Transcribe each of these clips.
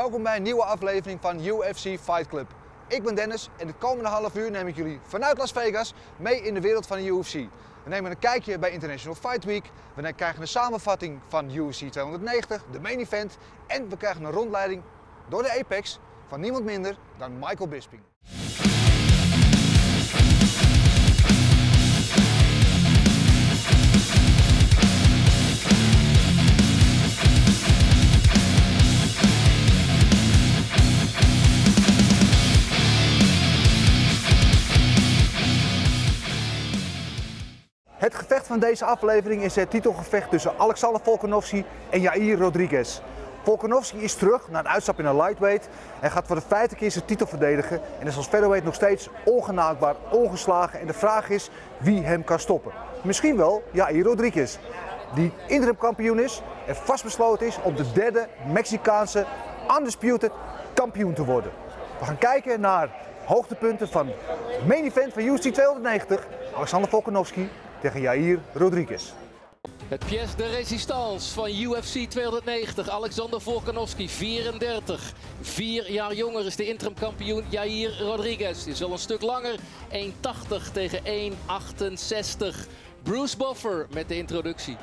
Welkom bij een nieuwe aflevering van UFC Fight Club. Ik ben Dennis en de komende half uur neem ik jullie vanuit Las Vegas mee in de wereld van de UFC. We nemen een kijkje bij International Fight Week, we krijgen een samenvatting van UFC 290, de main event en we krijgen een rondleiding door de APEX van niemand minder dan Michael Bisping. Het gevecht van deze aflevering is het titelgevecht tussen Alexander Volkanovski en Yair Rodriguez. Volkanovski is terug na een uitstap in een lightweight en gaat voor de 5e keer zijn titel verdedigen en is als featherweight nog steeds ongenaakbaar, ongeslagen en de vraag is wie hem kan stoppen. Misschien wel Yair Rodriguez, die interim kampioen is en vastbesloten is om de derde Mexicaanse undisputed kampioen te worden. We gaan kijken naar hoogtepunten van het main event van UFC 290, Alexander Volkanovski tegen Yair Rodriguez. Het pièce de résistance van UFC 290, Alexander Volkanovski, 34. 4 jaar jonger is de interim kampioen Yair Rodriguez. Is al een stuk langer, 1,80 tegen 1,68. Bruce Buffer met de introductie.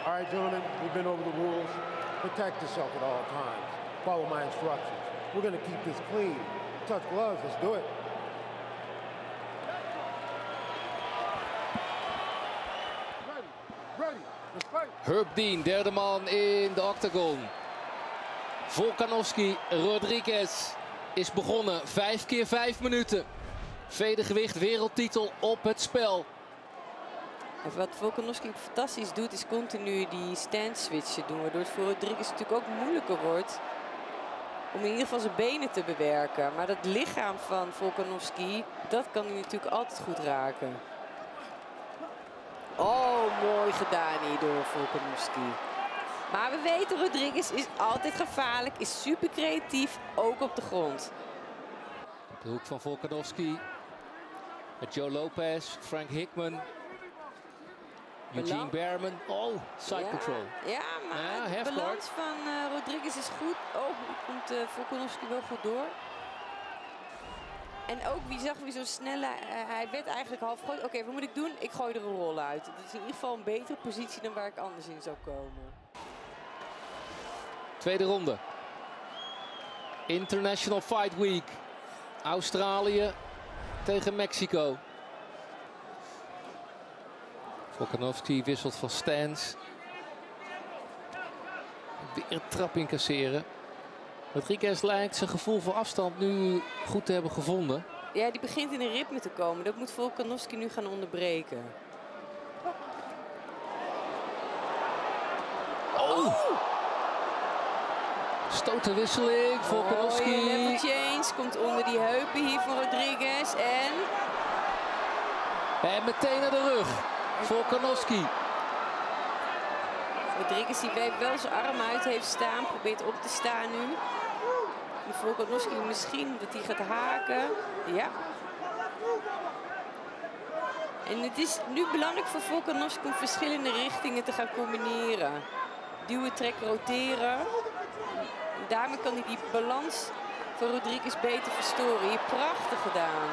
All right, gentlemen, we've been over the rules. Protect yourself at all times. Follow my instructions. We're going to keep this clean. Touch gloves, let's do it. Herb Dean, derde man in de octagon. Volkanovski, Rodriguez is begonnen. 5 keer 5 minuten. Vedergewicht, wereldtitel op het spel. En wat Volkanovski fantastisch doet, is continu die stance switchen doen. Waardoor het voor Rodriguez natuurlijk ook moeilijker wordt om in ieder geval zijn benen te bewerken. Maar dat lichaam van Volkanovski, dat kan hij natuurlijk altijd goed raken. Oh, mooi gedaan hier door Volkanovski. Maar we weten, Rodriguez is altijd gevaarlijk, is super creatief, ook op de grond. De hoek van Volkanovski. Met Joe Lopez, Frank Hickman. Eugene Behrman. Oh, side control. Ja, maar de balans van Rodriguez is goed. Oh, nu komt Volkanovski wel goed door. En ook, wie zag wie zo snel, hij werd eigenlijk half gegooid. Oké, wat moet ik doen? Ik gooi er een rol uit. Dat is in ieder geval een betere positie dan waar ik anders in zou komen. Tweede ronde. International Fight Week. Australië tegen Mexico. Volkanovski wisselt van stance. Weer een trap incasseren. Rodriguez lijkt zijn gevoel voor afstand nu goed te hebben gevonden. Ja, die begint in een ritme te komen. Dat moet Volkanovski nu gaan onderbreken. Oh! Stotenwisseling, Volkanovski. Oh, level change, komt onder die heupen hier van Rodriguez en meteen naar de rug, Volkanovski. Rodriguez die wel zijn arm uit heeft staan, probeert op te staan nu. En Volkanovski misschien dat hij gaat haken. Ja. En het is nu belangrijk voor Volkanovski om verschillende richtingen te gaan combineren. Duwen, trekken, roteren. En daarmee kan hij die balans van Rodriguez beter verstoren. Hier prachtig gedaan.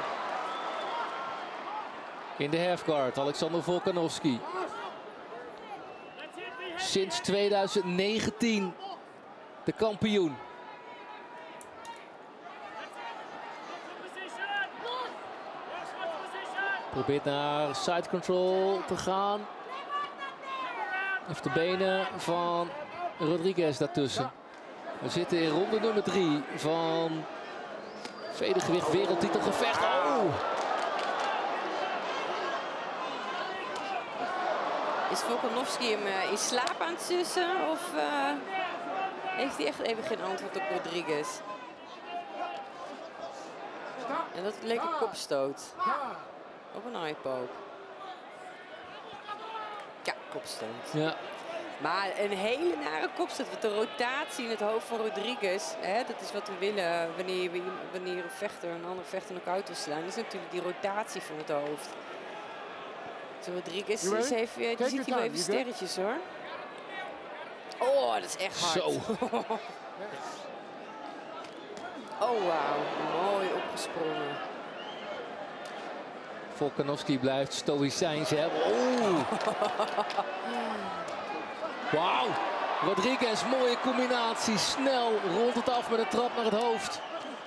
In de halfguard, Alexander Volkanovski. Sinds 2019 de kampioen. Probeert naar side control te gaan. Heeft de benen van Rodriguez daartussen. We zitten in ronde nummer 3 van vedergewicht wereldtitelgevecht. Oh! Is Volkanovski hem in slaap aan het sussen of heeft hij echt even geen antwoord op Rodriguez? En dat leek een kopstoot. Of een eyepoke. Ja, kopstoot. Ja. Maar een hele nare kopstoot. Want de rotatie in het hoofd van Rodriguez, hè, dat is wat we willen wanneer een vechter een andere vechter knock-out wil slaan. Dat is natuurlijk die rotatie van het hoofd. Rodriguez die ziet hier wel even sterretjes hoor. Oh, dat is echt hard. Zo. Oh, wauw. Mooi opgesprongen. Volkanovski blijft stoïcijns hebben. Oeh. Wauw. Rodriguez, mooie combinatie. Snel rolt het af met een trap naar het hoofd.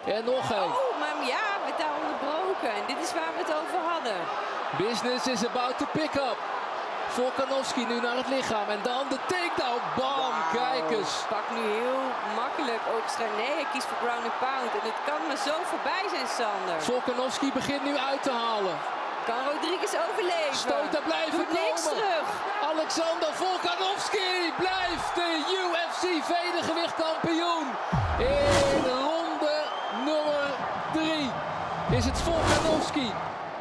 En nog één. Oh, maar ja, we daar onderbroken. En dit is waar we het over hadden. Business is about to pick up. Volkanovski nu naar het lichaam. En dan de takedown. Bam, kijk eens. Pak nu heel makkelijk oogstreng. Nee, hij kiest voor ground and pound. En het kan maar zo voorbij zijn, Sander. Volkanovski begint nu uit te halen. Kan Rodriguez overleven? Stoten blijven Doet niks komen. terug. Alexander Volkanovski blijft de UFC vedergewichtkampioen. In ronde nummer 3 is het Volkanovski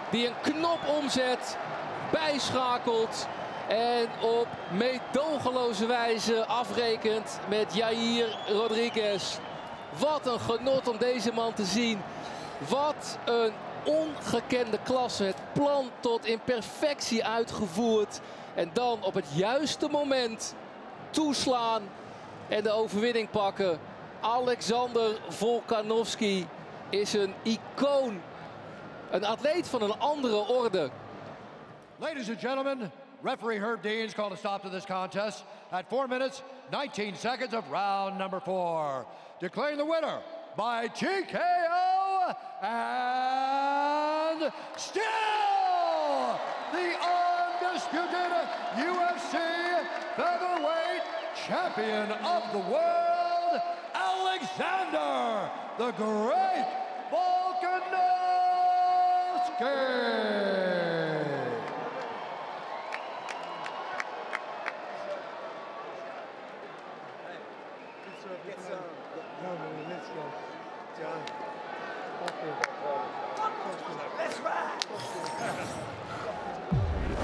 die een knop omzet, bijschakelt en op meedogenloze wijze afrekent met Yair Rodriguez. Wat een genot om deze man te zien. Wat een ongekende klasse. Het plan tot in perfectie uitgevoerd. En dan op het juiste moment toeslaan en de overwinning pakken. Alexander Volkanovski is een icoon. Een atleet van een andere orde. Ladies and gentlemen, referee Herb Deans called a stop to this contest at 4 minutes, 19 seconds of round number 4. Declaring the winner by TKO and still the undisputed UFC featherweight champion of the world, Alexander the Great Volkanovski.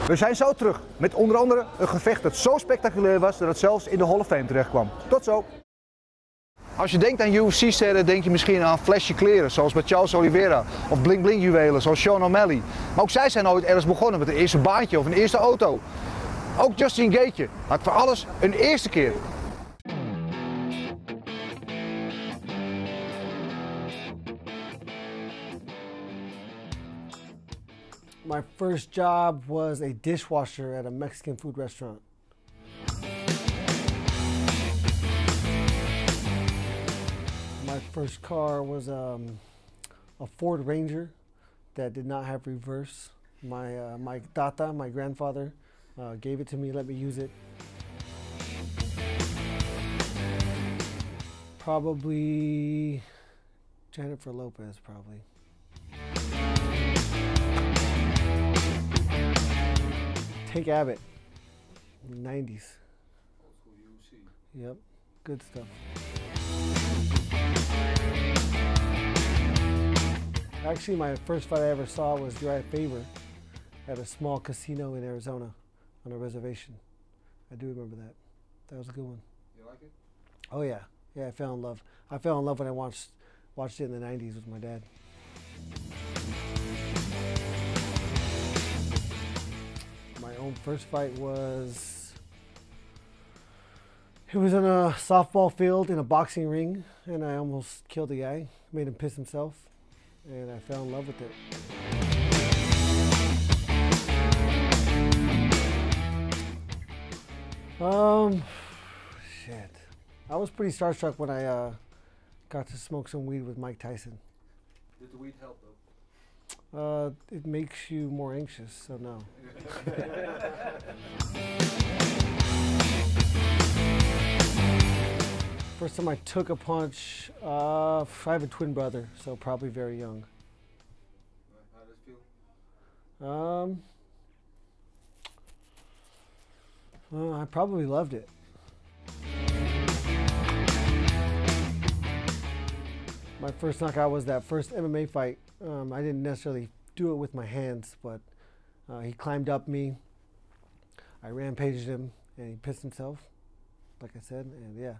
We zijn zo terug met onder andere een gevecht dat zo spectaculair was dat het zelfs in de Hall of Fame terecht kwam. Tot zo! Als je denkt aan UFC-sterren denk je misschien aan flashy kleren zoals bij Charles Oliveira of bling bling juwelen zoals Sean O'Malley. Maar ook zij zijn ooit ergens begonnen met een eerste baantje of een eerste auto. Ook Justin Gaethje had voor alles een eerste keer. My first job was a dishwasher at a Mexican food restaurant. My first car was a Ford Ranger that did not have reverse. My tata, my grandfather, gave it to me, let me use it. Probably Jennifer Lopez, probably. Tank Abbott, 90s. Old school UFC. Yep, good stuff. Actually, my first fight I ever saw was Uriah Faber at a small casino in Arizona on a reservation. I do remember that. That was a good one. You like it? Oh yeah, yeah. I fell in love. I fell in love when I watched it in the 90s with my dad. My own first fight was, it was in a softball field in a boxing ring, and I almost killed the guy, made him piss himself, and I fell in love with it. Shit. I was pretty starstruck when I got to smoke some weed with Mike Tyson. Did the weed help though? It makes you more anxious, so no. First time I took a punch, I have a twin brother, so probably very young. How does it feel? I probably loved it. My first knockout was that first MMA fight. I didn't necessarily do it with my hands, but he climbed up me. I rampaged him, and he pissed himself, like I said, and yeah.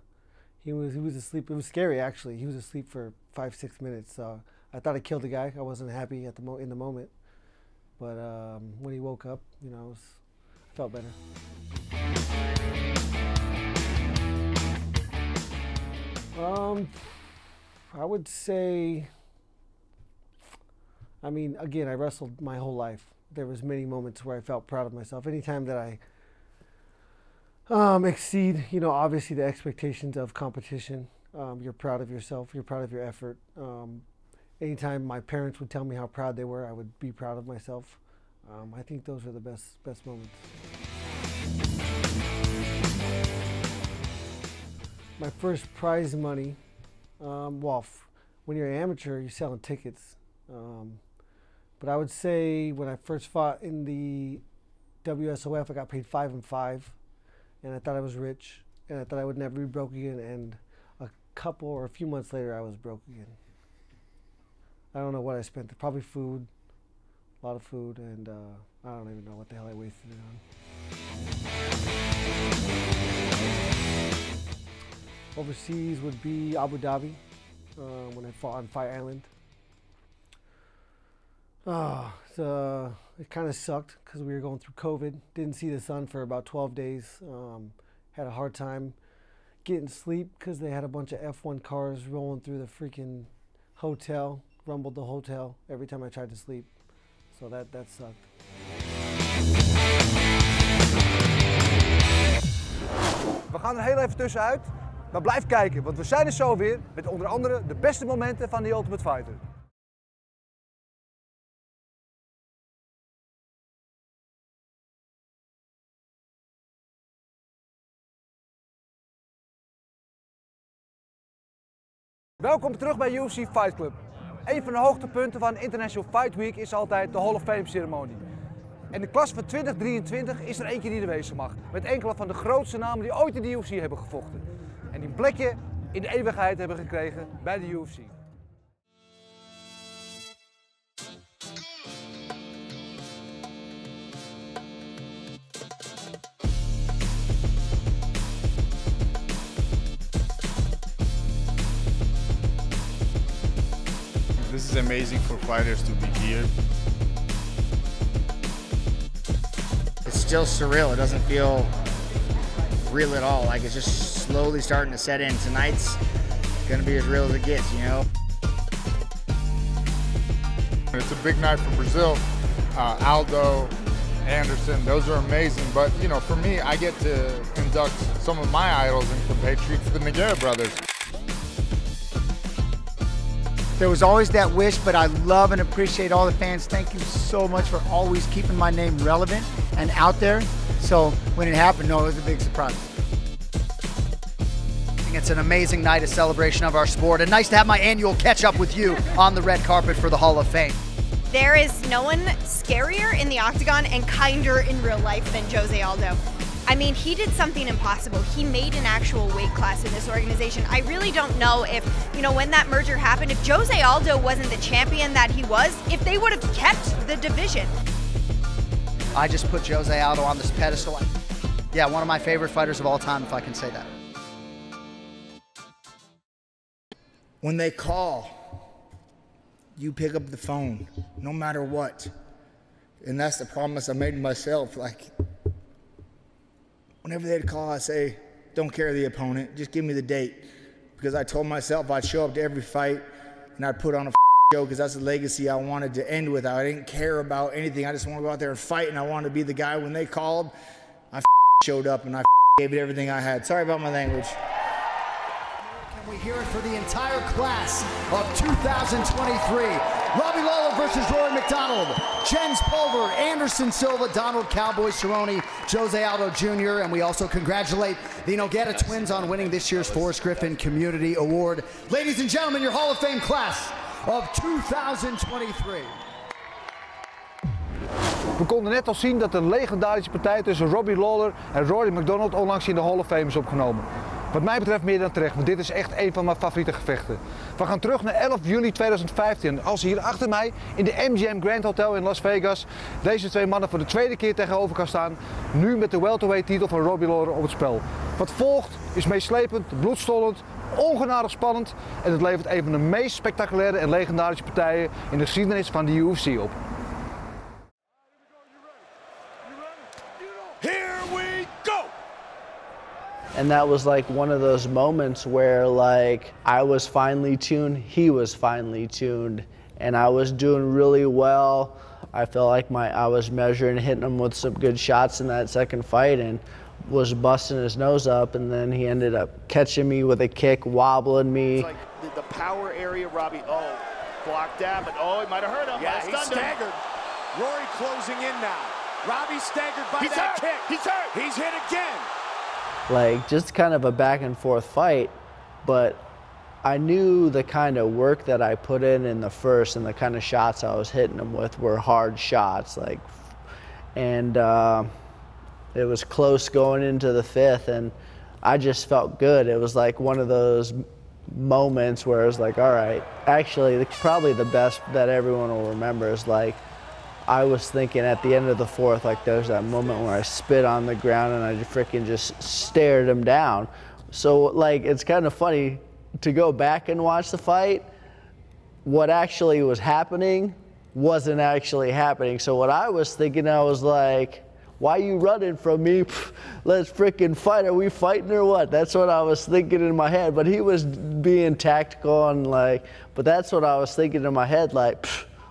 He was asleep. It was scary, actually. He was asleep for 5-6 minutes. So I thought I killed the guy. I wasn't happy at in the moment, but when he woke up, you know, I felt better. I would say, I mean, again, I wrestled my whole life. There was many moments where I felt proud of myself. Anytime that I exceed, you know, obviously the expectations of competition, you're proud of yourself, you're proud of your effort. Anytime my parents would tell me how proud they were, I would be proud of myself. I think those are the best moments. My first prize money, well, when you're an amateur, you're selling tickets. But I would say when I first fought in the WSOF, I got paid 5 and 5, and I thought I was rich, and I thought I would never be broke again. And a few months later, I was broke again. I don't know what I spent. Probably food, a lot of food, and I don't even know what the hell I wasted it on. Overseas would be Abu Dhabi, when I fought on Fight Island. It kind of sucked because we were going through COVID. Didn't see the sun for about 12 days. Had a hard time getting sleep because they had a bunch of F1 cars rolling through the freaking hotel, rumbled the hotel every time I tried to sleep. So that sucked. We gaan er heel even tussenuit, maar blijf kijken, want we zijn er zo weer met onder andere de beste momenten van The Ultimate Fighter. Welkom terug bij UFC Fight Club. Een van de hoogtepunten van International Fight Week is altijd de Hall of Fame ceremonie. En de klas van 2023 is er eentje die er wezen mag. Met enkele van de grootste namen die ooit in de UFC hebben gevochten. En die een plekje in de eeuwigheid hebben gekregen bij de UFC. This is amazing for fighters to be here. It's still surreal. It doesn't feel real at all. Like it's just slowly starting to set in. Tonight's gonna be as real as it gets, you know? It's a big night for Brazil. Aldo, Anderson, those are amazing. But, you know, for me, I get to induct some of my idols and compatriots, the Nogueira brothers. There was always that wish, but I love and appreciate all the fans. Thank you so much for always keeping my name relevant and out there. So when it happened, no, it was a big surprise. It's an amazing night, a celebration of our sport, and nice to have my annual catch-up with you on the red carpet for the Hall of Fame. There is no one scarier in the octagon and kinder in real life than Jose Aldo. I mean, he did something impossible. He made an actual weight class in this organization. I really don't know if, you know, when that merger happened, if Jose Aldo wasn't the champion that he was, if they would have kept the division. I just put Jose Aldo on this pedestal. Yeah, one of my favorite fighters of all time, if I can say that. When they call, you pick up the phone, no matter what. And that's the promise I made to myself. Like, whenever they'd call, I say, don't care the opponent, just give me the date. Because I told myself I'd show up to every fight and I'd put on a show because that's the legacy I wanted to end with. I didn't care about anything. I just want to go out there and fight, and I wanted to be the guy. When they called, I showed up and I gave it everything I had. Sorry about my language. Can we hear it for the entire class of 2023? Robbie Lawler versus Rory McDonald, Jens Pulver, Anderson Silva, Donald Cowboy Cerrone, Jose Aldo Jr., and we also congratulate the Nogueira twins on winning this year's Forrest Griffin Community Award. Ladies and gentlemen, your Hall of Fame class of 2023. We konden net al zien dat een legendarische partij tussen Robbie Lawler en Rory McDonald onlangs in de Hall of Fame is opgenomen. Wat mij betreft meer dan terecht, want dit is echt een van mijn favoriete gevechten. We gaan terug naar 11 juli 2015. Als hier achter mij in de MGM Grand Hotel in Las Vegas deze twee mannen voor de tweede keer tegenover kan staan. Nu met de welterweight titel van Robbie Lawler op het spel. Wat volgt is meeslepend, bloedstollend, ongenadig spannend en het levert een van de meest spectaculaire en legendarische partijen in de geschiedenis van de UFC op. Here we go! And that was like one of those moments where like I was finely tuned, he was finely tuned, and I was doing really well. I felt like I was measuring, hitting him with some good shots in that second fight, and was busting his nose up, and then he ended up catching me with a kick, wobbling me. It's like the power area, Robbie, blocked that, but he might have hurt him. Yeah, he's staggered. Rory closing in now. Robbie staggered by that kick. He's hurt. He's hit again. Like, just kind of a back and forth fight, but I knew the kind of work that I put in the first and the kind of shots I was hitting him with were hard shots, like, and it was close going into the fifth, and I just felt good. It was like one of those moments where it was like, all right, actually, probably the best that everyone will remember is like, I was thinking at the end of the fourth, like there's that moment where I spit on the ground and I freaking just stared him down. So like, it's kind of funny to go back and watch the fight. What actually was happening wasn't actually happening. So what I was thinking, I was like, why are you running from me? Let's freaking fight. Are we fighting or what? That's what I was thinking in my head. But he was being tactical and like, but that's what I was thinking in my head, like,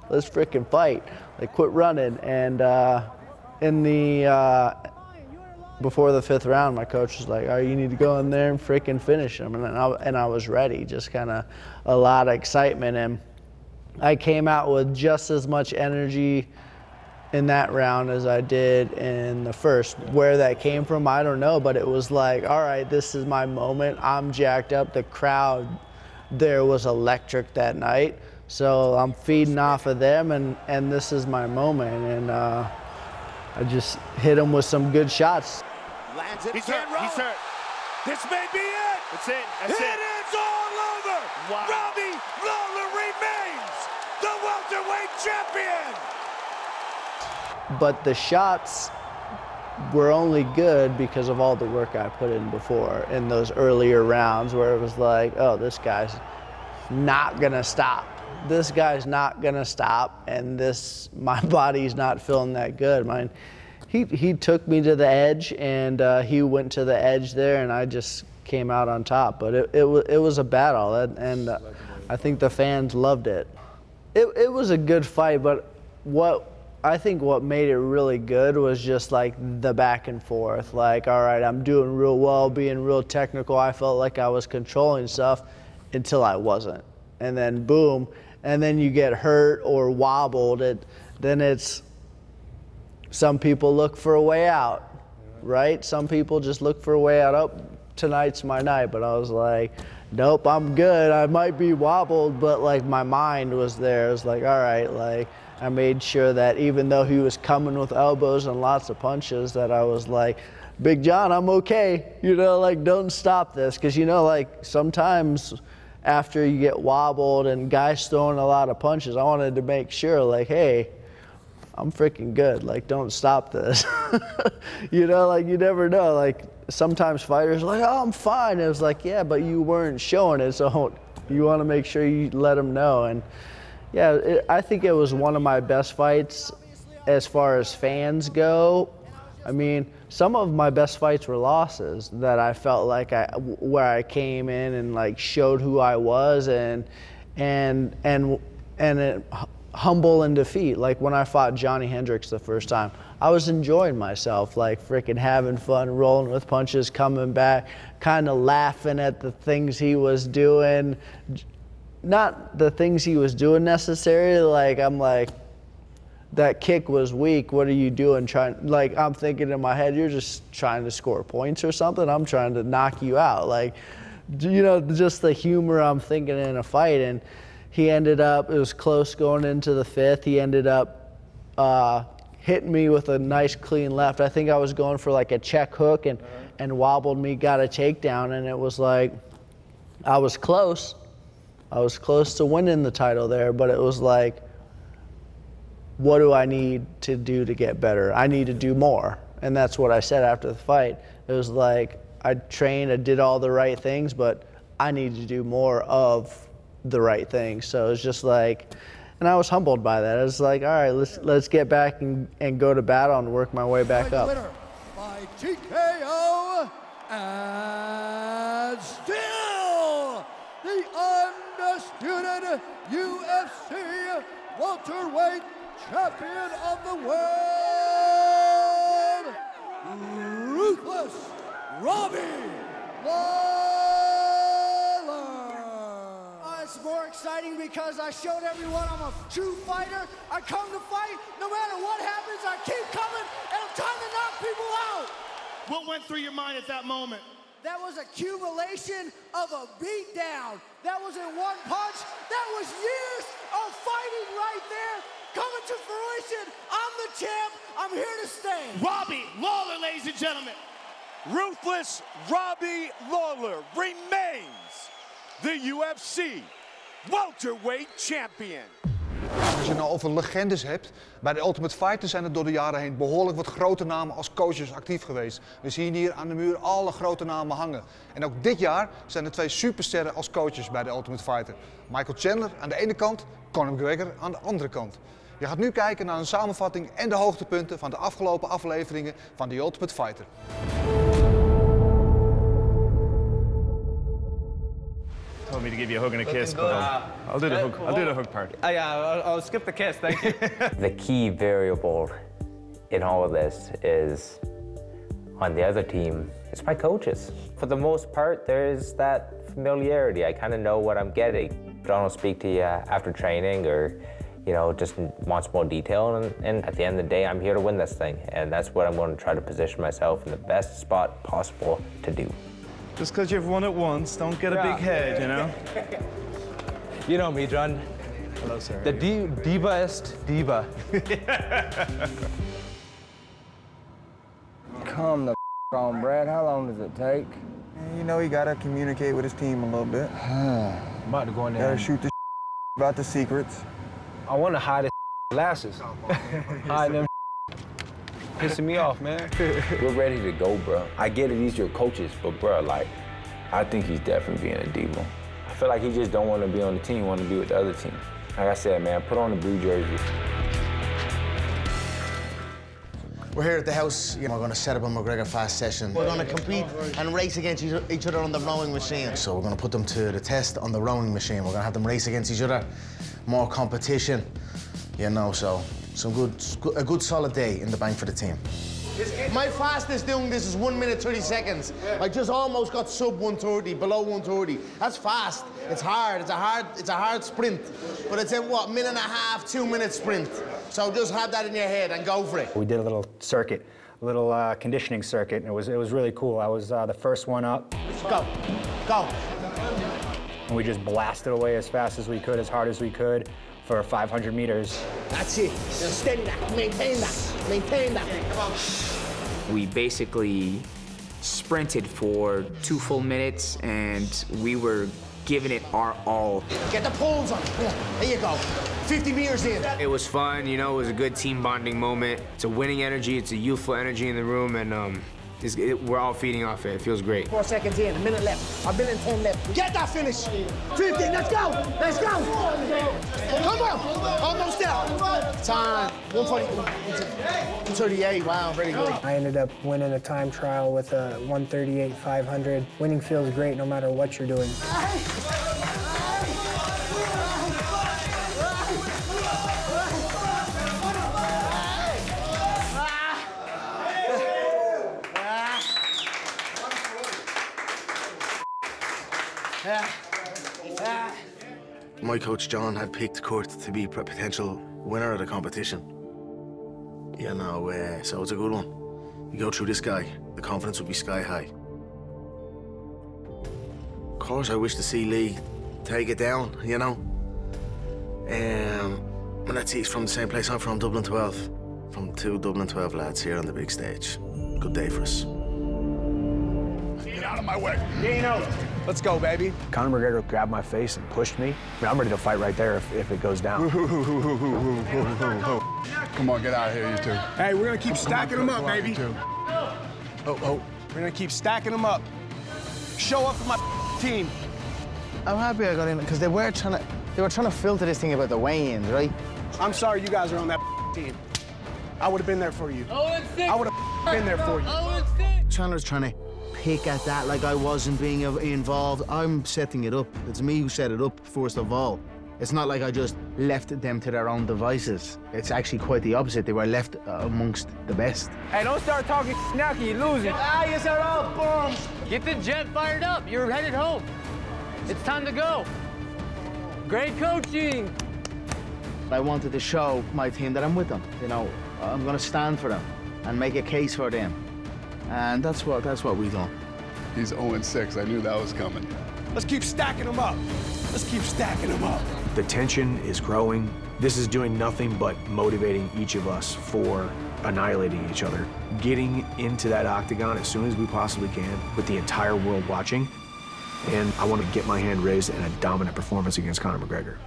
let's freaking fight. Like, quit running. And in the before the fifth round, my coach was like, "Oh, you need to go in there and freaking finish him." And I was ready. Just kind of a lot of excitement, and I came out with just as much energy in that round as I did in the first. Where that came from, I don't know, but it was like, all right, this is my moment. I'm jacked up. The crowd there was electric that night. So I'm feeding off of them, and this is my moment. And I just hit him with some good shots. Lands it. He's hurt. He's hurt. This may be it. That's it. That's it. It is all over. Wow. Robbie Lawler remains the welterweight champion. But the shots were only good because of all the work I put in before in those earlier rounds where it was like, oh, this guy's not gonna stop. This guy's not gonna stop, and my body's not feeling that good. He took me to the edge, and he went to the edge there, and I just came out on top. But it was a battle, and I think the fans loved it. It was a good fight, but I think what made it really good was just like the back and forth. Like, all right, I'm doing real well, being real technical. I felt like I was controlling stuff until I wasn't. And then boom, and then you get hurt or wobbled. Then it's, some people look for a way out, right? Some people just look for a way out. Oh, tonight's my night. But I was like, nope, I'm good. I might be wobbled, but like my mind was there. It was like, all right, like, I made sure that even though he was coming with elbows and lots of punches, that I was like, Big John, I'm okay. You know, like, don't stop this. Because, you know, like, sometimes after you get wobbled and guys throwing a lot of punches, I wanted to make sure, like, hey, I'm freaking good. Like, don't stop this. You know, like, you never know. Like, sometimes fighters are like, oh, I'm fine. It was like, yeah, but you weren't showing it. So you want to make sure you let them know. And yeah, I think it was one of my best fights as far as fans go. I mean, some of my best fights were losses that I felt like where I came in and like showed who I was and humble in defeat. Like when I fought Johnny Hendricks the first time, I was enjoying myself, like freaking having fun, rolling with punches, coming back, kind of laughing at the things he was doing. Not the things he was doing necessarily, like I'm like, that kick was weak, what are you doing? Like I'm thinking in my head, you're just trying to score points or something, I'm trying to knock you out. Like, you know, just the humor I'm thinking in a fight. And he ended up, it was close going into the fifth, he ended up hitting me with a nice clean left. I think I was going for like a check hook and wobbled me, got a takedown, and it was like, I was close. I was close to winning the title there, but it was like, what do I need to do to get better? I need to do more. And that's what I said after the fight. It was like, I trained, I did all the right things, but I need to do more of the right things. So it was just like, and I was humbled by that. I was like, all right, let's get back and go to battle and work my way back up. Winner by TKO And still, the undisputed UFC welterweight champion of the world, Ruthless Robbie Lawler. It's more exciting because I showed everyone I'm a true fighter. I come to fight. No matter what happens, I keep coming, and I'm trying to knock people out. What went through your mind at that moment? That was accumulation of a beatdown. That wasn't one punch. That was years of fighting right there. Coming to fruition. I'm the champ. I'm here to stay. Robbie Lawler, ladies and gentlemen. Ruthless Robbie Lawler remains the UFC welterweight champion. Als je het nou over legendes hebt, bij de Ultimate Fighter zijn er door de jaren heen behoorlijk wat grote namen als coaches actief geweest. We zien hier aan de muur alle grote namen hangen. En ook dit jaar zijn er 2 supersterren als coaches bij de Ultimate Fighter. Michael Chandler aan de ene kant, Conor McGregor aan de andere kant. Je gaat nu kijken naar een samenvatting en de hoogtepunten van de afgelopen afleveringen van The Ultimate Fighter. Told me to give you a hug and a kiss, but I'll do the hug. I'll do the hug part. Yeah, I'll skip the kiss. Thank you. The key variable in all of this is on the other team. It's my coaches. For the most part, there's that familiarity. I kind of know what I'm getting. But I don't speak to you after training or, you know, just want some more detail. And at the end of the day, I'm here to win this thing, and that's what I'm going to try to position myself in the best spot possible to do. Just because you've won it once, don't get a big head, you know? You know me, John. Hello, sir. The diva-est diva. Come the on, Brad. How long does it take? You know, he gotta communicate with his team a little bit. I'm about to go in there. Gotta shoot the about the secrets. I want to hide his glasses. Hide them. Pissing me off, man. We're ready to go, bro. I get it, he's your coaches, but bro, like, I think he's definitely being a diva. I feel like he just don't want to be on the team, he want to be with the other team. Like I said, man, put on the blue jersey. We're here at the house. We're going to set up a McGregor fast session. We're going to compete and race against each other on the rowing machine. So we're going to put them to the test on the rowing machine. We're going to have them race against each other, more competition, you know, so a good solid day in the bank for the team. My fastest doing this is 1 minute 30 seconds. I just almost got sub 130, below 130. That's fast. It's hard. It's a hard sprint. But it's a what, minute and a half, 2 minute sprint. So just have that in your head and go for it. We did a little circuit, a little conditioning circuit, and it was really cool. I was the first one up. Go, go. And we just blasted away as fast as we could, as hard as we could, for 500 meters. That's it. Just steady that. Maintain that. Maintain that. Come on. We basically sprinted for 2 full minutes, and we were giving it our all. Get the poles on. There you go. 50 meters in. It was fun, you know, it was a good team bonding moment. It's a winning energy, it's a youthful energy in the room, and we're all feeding off it. It feels great. 4 seconds in, a minute left, a minute 10 left. Get that finish. 15, let's go, let's go. Come on, almost there. Time, 138, wow, very good. I ended up winning a time trial with a 138-500. Winning feels great no matter what you're doing. My coach John had picked Kurt to be a potential winner of the competition. You know, so it's a good one. You go through this guy, the confidence will be sky high. Of course, I wish to see Lee take it down, you know. And let's see, he's from the same place I'm from, Dublin 12. From 2 Dublin 12 lads here on the big stage. Good day for us. Get out of my way. Dino, let's go, baby. Conor McGregor grabbed my face and pushed me. I mean, I'm ready to fight right there if it goes down. Come on, get out of here, you two. Hey, we're gonna keep stacking them up, baby. Oh. We're gonna keep stacking them up. Show up for my team. I'm happy I got in because they were trying to filter this thing about the weigh-ins, right? I'm sorry you guys are on that team. I would have been there for you. I would have been there for you. Chandler's trying to pick at that like I wasn't being involved. I'm setting it up. It's me who set it up, first of all. It's not like I just left them to their own devices. It's actually quite the opposite. They were left amongst the best. Hey, don't start talking now, you're losing. Ah, you are all bums. Get the jet fired up. You're headed home. It's time to go. Great coaching. I wanted to show my team that I'm with them. You know, I'm going to stand for them and make a case for them. And that's what we've done. He's 0-6. I knew that was coming. Let's keep stacking them up. Let's keep stacking them up. The tension is growing. This is doing nothing but motivating each of us for annihilating each other. Getting into that octagon as soon as we possibly can with the entire world watching. And I want to get my hand raised in a dominant performance against Conor McGregor.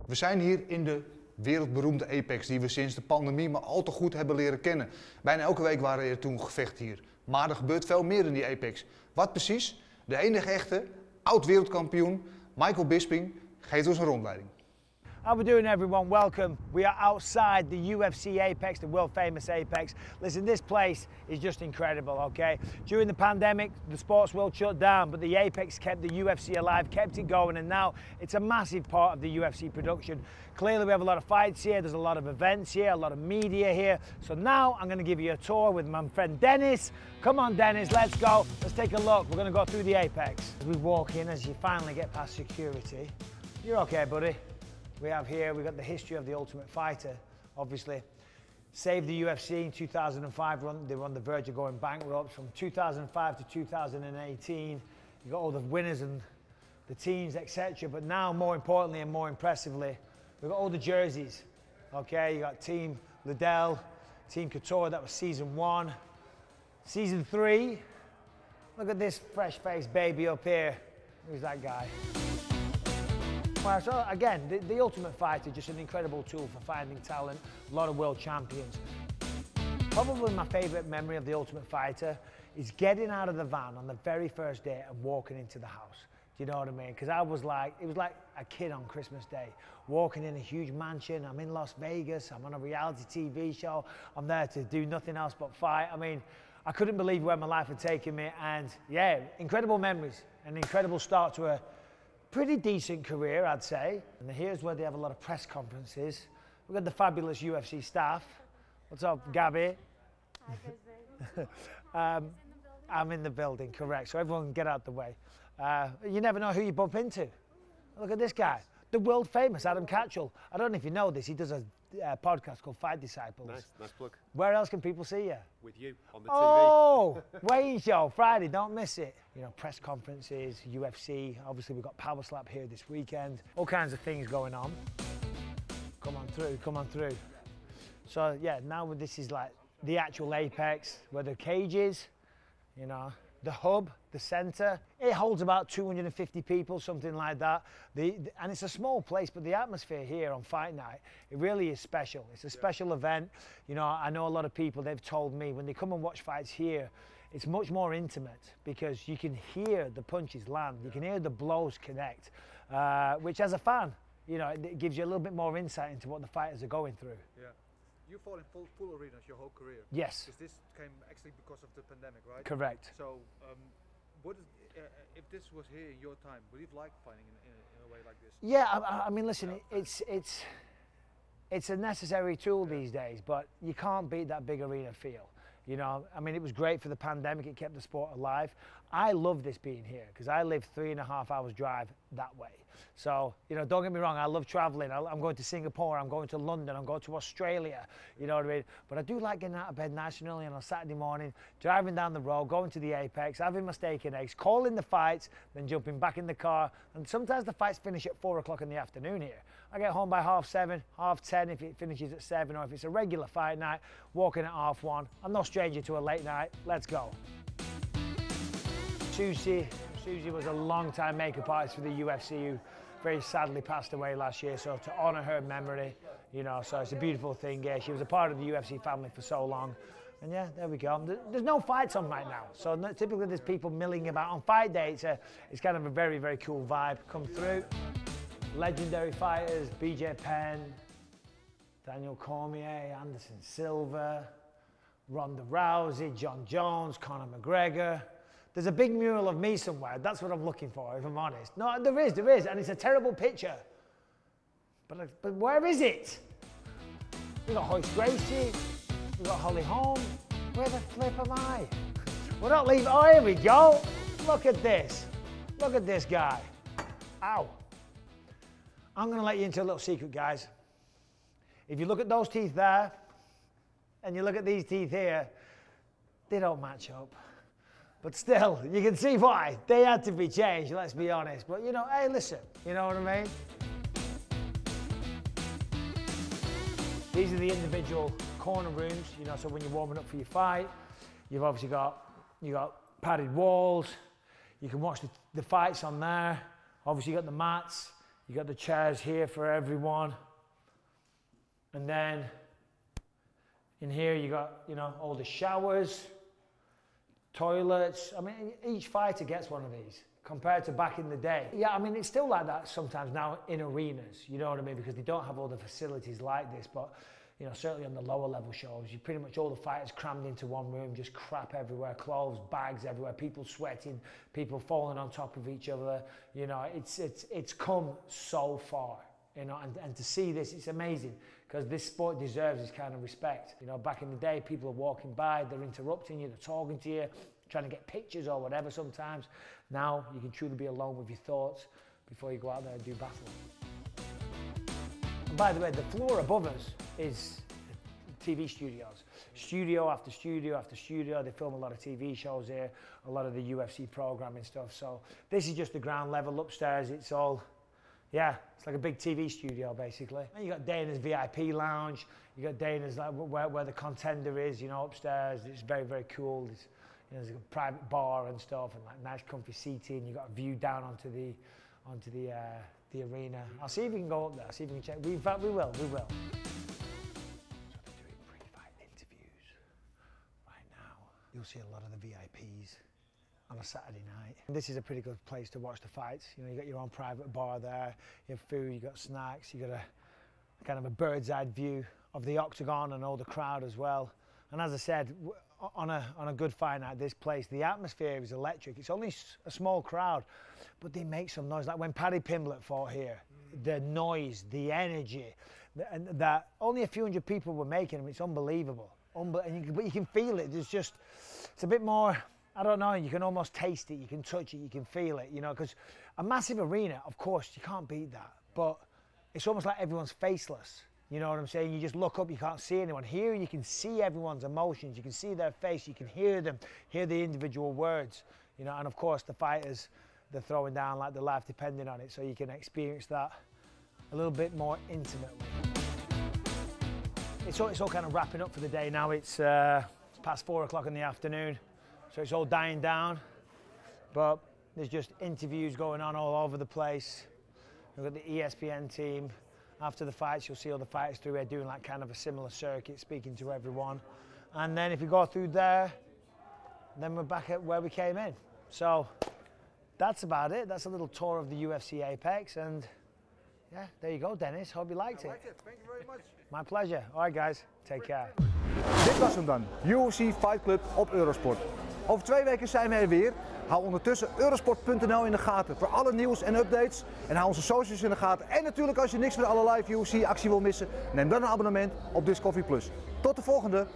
We zijn hier in de wereldberoemde APEX die we sinds de pandemie maar al te goed hebben leren kennen. Bijna elke week waren er toen gevechten hier. Maar er gebeurt veel meer in die APEX. Wat precies? De enige echte, oud-wereldkampioen Michael Bisping geeft ons een rondleiding. How we doing, everyone? Welcome. We are outside the UFC APEX, the world famous APEX. Listen, this place is just incredible, okay? During the pandemic, the sports world shut down, but the APEX kept the UFC alive, kept it going, and now it's a massive part of the UFC production. Clearly, we have a lot of fights here, there's a lot of events here, a lot of media here. So now I'm gonna give you a tour with my friend Dennis. Come on, Dennis, let's go. Let's take a look. We're gonna go through the APEX. As we walk in, as you finally get past security, you're okay, buddy. We have here, we've got the history of the Ultimate Fighter, obviously. Saved the UFC in 2005, they were on the verge of going bankrupt. From 2005 to 2018, you got all the winners and the teams, etc. But now, more importantly and more impressively, we've got all the jerseys, okay? You got Team Liddell, Team Couture, that was season 1. Season 3, look at this fresh-faced baby up here. Who's that guy? Well, so again, the Ultimate Fighter, just an incredible tool for finding talent, a lot of world champions. Probably my favorite memory of the Ultimate Fighter is getting out of the van on the very first day and walking into the house. Do you know what I mean? Because it was like a kid on Christmas Day, walking in a huge mansion. I'm in Las Vegas, I'm on a reality TV show, I'm there to do nothing else but fight. I mean, I couldn't believe where my life had taken me, and yeah, incredible memories, an incredible start to a pretty decent career, I'd say. And here's where they have a lot of press conferences. We've got the fabulous UFC staff. What's up, Gabby? I'm in the building, correct. So everyone can get out the way. You never know who you bump into. Look at this guy, the world famous Adam Catchell. I don't know if you know this, he does a podcast called Fight Disciples. Nice plug. Where else can people see you? With you on the TV. Oh, Wayne Show, Friday, don't miss it. You know, press conferences, UFC, obviously we've got Power Slap here this weekend. All kinds of things going on. Come on through, come on through. So yeah, now this is like the actual APEX, where the cage is, you know, the hub, the center. It holds about 250 people, something like that. And it's a small place, but the atmosphere here on fight night, it really is special. It's a special event. You know, I know a lot of people, they've told me when they come and watch fights here, it's much more intimate because you can hear the punches land, you can hear the blows connect, which as a fan, you know, it gives you a little bit more insight into what the fighters are going through. Yeah. You fought in full arenas your whole career. Yes. Because this came actually because of the pandemic, right? Correct. So, what is, if this was here in your time, would you have liked fighting in a way like this? Yeah, I mean, listen, it's a necessary tool these days, but you can't beat that big arena feel. You know, I mean, it was great for the pandemic, it kept the sport alive. I love this being here because I live 3.5 hours drive that way. So, you know, don't get me wrong, I love traveling. I'm going to Singapore, I'm going to London, I'm going to Australia, you know what I mean? But I do like getting out of bed nice and early on a Saturday morning, driving down the road, going to the APEX, having my steak and eggs, calling the fights, then jumping back in the car. And sometimes the fights finish at 4 o'clock in the afternoon here. I get home by 7:30, 10:30 if it finishes at 7, or if it's a regular fight night, walking at 1:30. I'm no stranger to a late night. Let's go. Susie was a long-time makeup artist for the UFC who very sadly passed away last year. So to honour her memory, you know, so it's a beautiful thing. Yeah, she was a part of the UFC family for so long. And yeah, there we go. There's no fights on right now. So typically there's people milling about on fight day. It's kind of a very, very cool vibe. Come through. Legendary fighters, BJ Penn, Daniel Cormier, Anderson Silva, Ronda Rousey, John Jones, Conor McGregor. There's a big mural of me somewhere. That's what I'm looking for, if I'm honest. No, there is, and it's a terrible picture. But where is it? We got Hoist Gracie, we got Holly Holm. Where the flip am I? We're not leaving. Oh, here we go. Look at this. Look at this guy. Ow. I'm going to let you into a little secret, guys. If you look at those teeth there, and you look at these teeth here, they don't match up. But still, you can see why. They had to be changed, let's be honest. But, you know, hey, listen, you know what I mean? These are the individual corner rooms, you know, so when you're warming up for your fight, you've obviously got padded walls. You can watch the fights on there. Obviously, you got the mats. You got the chairs here for everyone. And then in here, you got, you know, all the showers, toilets. I mean, each fighter gets one of these compared to back in the day. Yeah, I mean, it's still like that sometimes now in arenas, you know what I mean? Because they don't have all the facilities like this, but, you know, certainly on the lower level shows, you pretty much all the fighters crammed into one room, just crap everywhere, clothes, bags everywhere, people sweating, people falling on top of each other. You know, it's come so far, you know, and to see this, it's amazing because this sport deserves this kind of respect. You know, back in the day, people are walking by, they're interrupting you, they're talking to you, trying to get pictures or whatever sometimes. Now, you can truly be alone with your thoughts before you go out there and do battle. And by the way, the floor above us is TV studios. Studio after studio after studio. They film a lot of TV shows here, a lot of the UFC programming stuff. So this is just the ground level. Upstairs, it's all, yeah, it's like a big TV studio basically. And you got Dana's VIP lounge. You got Dana's like where the contender is, you know, upstairs. It's very, very cool. It's, you know, there's a private bar and stuff, and like nice comfy seating. You got a view down onto the arena. I'll see if we can go up there. See if we can check. In fact, we will. So they're doing pre-fight interviews right now. You'll see a lot of the VIPs on a Saturday night. And this is a pretty good place to watch the fights. You know, you got your own private bar there. You have food. You got snacks. You got a kind of a bird's eye view of the octagon and all the crowd as well. And as I said, on a good fight night, this place, the atmosphere is electric. It's only a small crowd, but they make some noise. Like when Paddy Pimblett fought here, the noise, the energy, that only a few hundred people were making them. It's unbelievable. But you can feel it. It's a bit more, I don't know, you can almost taste it, you can touch it, you can feel it, you know, because a massive arena, of course, you can't beat that, but it's almost like everyone's faceless. You know what I'm saying? You just look up, you can't see anyone. Here you can see everyone's emotions, you can see their face, you can hear them, hear the individual words, you know, and of course the fighters, they're throwing down like their life depending on it, so you can experience that a little bit more intimately. It's all kind of wrapping up for the day now. It's past 4 o'clock in the afternoon, so it's all dying down, but there's just interviews going on all over the place. We've got the ESPN team. After the fights, you'll see all the fighters through here doing like kind of a similar circuit, speaking to everyone. And then if you go through there, then we're back at where we came in. So that's about it. That's a little tour of the UFC APEX. And yeah, there you go, Dennis. Hope you liked it. I liked it. Thank you very much. My pleasure. All right, guys. Take care. Dit was hem dan. UFC Fight Club op Eurosport. Over 2 weken zijn we er weer. Hou ondertussen eurosport.nl in de gaten voor alle nieuws en updates. En hou onze socials in de gaten. En natuurlijk als je niks van alle live UFC actie wil missen, neem dan een abonnement op Discovery+. Tot de volgende!